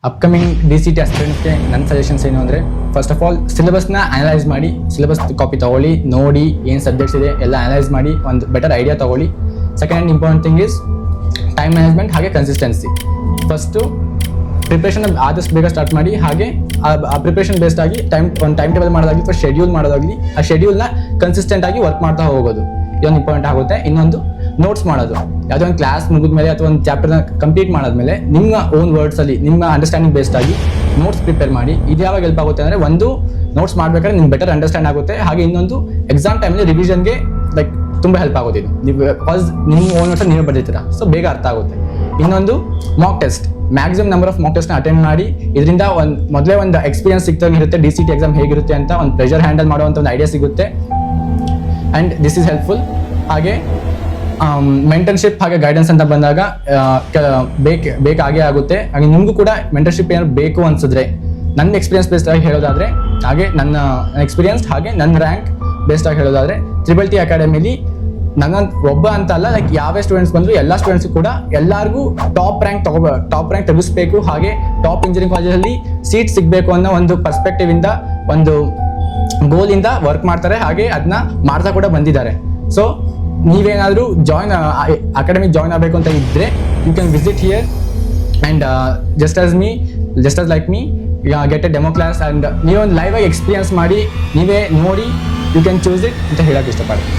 Upcoming DCT ಅಸ್ಪಿರೆಂಟ್ಸ್ಗೆ ನನ್ನ suggestions ಏನು ಅಂದರೆ, ಫಸ್ಟ್ ಆಫ್ ಆಲ್ ಸಿಲೆಬಸ್ನ ಅನಲೈಸ್ ಮಾಡಿ, ಸಿಲೆಬಸ್ ಕಾಪಿ ತೊಗೊಳ್ಳಿ, ನೋಡಿ ಏನು ಸಬ್ಜೆಕ್ಟ್ಸ್ ಇದೆ ಎಲ್ಲ ಅನಲೈಸ್ ಮಾಡಿ ಒಂದು ಬೆಟರ್ ಐಡಿಯಾ ತೊಗೊಳ್ಳಿ. Second important thing is time management ಹಾಗೆ ಕನ್ಸಿಸ್ಟೆನ್ಸಿ. ಫಸ್ಟು ಪ್ರಿಪ್ರೇಷನ್ ಆದಷ್ಟು ಬೇಗ ಸ್ಟಾರ್ಟ್ ಮಾಡಿ, ಹಾಗೆ ಆ ಪ್ರಿಪ್ರೇಷನ್ ಬೇಸ್ಡ್ ಆಗಿ ಒಂದು ಟೈಮ್ ಟೇಬಲ್ ಮಾಡೋದಾಗಲಿ ಅಥವಾ ಶೆಡ್ಯೂಲ್ ಮಾಡೋದಾಗಲಿ, ಆ ಶೆಡ್ಯೂಲ್ನ ಕನ್ಸಿಸ್ಟೆಂಟ್ ಆಗಿ ವರ್ಕ್ ಮಾಡ್ತಾ ಹೋಗೋದು, ಇದೊಂದು ಇಂಪಾರ್ಟೆಂಟ್ ಆಗುತ್ತೆ. ಇನ್ನೊಂದು ನೋಟ್ಸ್ ಮಾಡೋದು, ಯಾವುದೋ ಒಂದು ಕ್ಲಾಸ್ ಮುಗಿದ್ಮೇಲೆ ಅಥವಾ ಒಂದು ಚಾಪ್ಟರ್ನ ಕಂಪ್ಲೀಟ್ ಮಾಡಾದ್ಮೇಲೆ ನಿಮ್ಮ ಓನ್ ವರ್ಡ್ಸಲ್ಲಿ ನಿಮ್ಮ ಅಂಡರ್ಸ್ಟ್ಯಾಂಡಿಂಗ್ ಬೇಸ್ಡ್ ಆಗಿ ನೋಟ್ಸ್ ಪ್ರಿಪೇರ್ ಮಾಡಿ. ಇದು ಯಾವಾಗ ಹೆಲ್ಪ್ ಆಗುತ್ತೆ ಅಂದರೆ, ಒಂದು ನೋಟ್ಸ್ ಮಾಡಬೇಕಾದ್ರೆ ನಿಮ್ಗೆ ಬೆಟರ್ ಅಂಡರ್ಸ್ಟ್ಯಾಂಡ್ ಆಗುತ್ತೆ, ಹಾಗೆ ಇನ್ನೊಂದು ಎಕ್ಸಾಮ್ ಟೈಮಲ್ಲಿ ರಿವಿಷನ್ಗೆ ಲೈಕ್ ತುಂಬ ಹೆಲ್ಪ್ ಆಗುತ್ತೆ ಇದು. ನೀವು ಬಿಕಾಸ್ ನಿಮ್ಮ ಓನ್ ನೋಟ್ಸ್ ನೀವು ಬರ್ದಿರ್ತೀರ, ಸೊ ಬೇಗ ಅರ್ಥ ಆಗುತ್ತೆ. ಇನ್ನೊಂದು mock test, maximum number of mock ಟೆಸ್ಟ್ನ ಅಟೆಂಡ್ ಮಾಡಿ. ಇದರಿಂದ ಮೊದಲೇ ಒಂದು ಎಕ್ಸ್ಪೀರಿಯನ್ಸ್ ಸಿಗ್ತಾಗಿರುತ್ತೆ, DCT ಎಕ್ಸಾಮ್ ಹೇಗಿರುತ್ತೆ ಅಂತ ಒಂದು ಪ್ರೆಷರ್ ಹ್ಯಾಂಡಲ್ ಮಾಡುವಂಥ ಒಂದು ಐಡಿಯಾ ಸಿಗುತ್ತೆ. And this is helpful. ಹಾಗೆ ಮೆಂಟರ್ಶಿಪ್ ಹಾಗೆ ಗೈಡೆನ್ಸ್ ಅಂತ ಬಂದಾಗ ಬೇಕಾಗೇ ಆಗುತ್ತೆ. ಹಾಗೆ ನಿಮಗೂ ಕೂಡ ಮೆಂಟರ್ಶಿಪ್ ಏನಾದ್ರು ಬೇಕು ಅನ್ಸಿದ್ರೆ, ನನ್ನ ಎಕ್ಸ್ಪೀರಿಯನ್ಸ್ ಬೇಸ್ಡ್ ಆಗಿ ಹೇಳೋದಾದರೆ, ಹಾಗೆ ನನ್ನ ಎಕ್ಸ್ಪೀರಿಯನ್ಸ್ ಹಾಗೆ ನನ್ನ ರ್ಯಾಂಕ್ ಬೇಸ್ಡ್ ಆಗಿ ಹೇಳೋದಾದರೆ, TTT ಅಕಾಡೆಮಿಲಿ ನನ್ನ ಒಬ್ಬ ಅಂತ ಅಲ್ಲ, ಲೈಕ್ ಯಾವೇ ಸ್ಟೂಡೆಂಟ್ಸ್ ಬಂದರೂ ಎಲ್ಲ ಸ್ಟೂಡೆಂಟ್ಸ್ ಕೂಡ ಎಲ್ಲರಿಗೂ ಟಾಪ್ ರ್ಯಾಂಕ್ ತೆಗಿಸ್ಬೇಕು, ಹಾಗೆ ಟಾಪ್ ಇಂಜಿನಿಯರಿಂಗ್ ಕಾಲೇಜಲ್ಲಿ ಸೀಟ್ ಸಿಗಬೇಕು ಅನ್ನೋ ಒಂದು ಪರ್ಸ್ಪೆಕ್ಟಿವ್ ಇಂದ, ಒಂದು ಗೋಲಿಂದ ವರ್ಕ್ ಮಾಡ್ತಾರೆ, ಹಾಗೆ ಅದನ್ನ ಮಾಡ್ತಾ ಕೂಡ ಬಂದಿದ್ದಾರೆ. ಸೊ ನೀವೇನಾದರೂ ಅಕಾಡೆಮಿಕ್ ಜಾಯ್ನ್ ಆಗಬೇಕು ಅಂತ ಇದ್ದರೆ, you can visit here and just as like me get a demo class and ನೀವೊಂದು ಲೈವ್ ಆಗಿ ಎಕ್ಸ್ಪೀರಿಯನ್ಸ್ ಮಾಡಿ, ನೀವೇ ನೋಡಿ ಯು ಕ್ಯಾನ್ ಚೂಸ್ ಇಟ್ ಅಂತ ಹೇಳೋಕ್ಕೆ ಇಷ್ಟಪಡ್ತೀನಿ.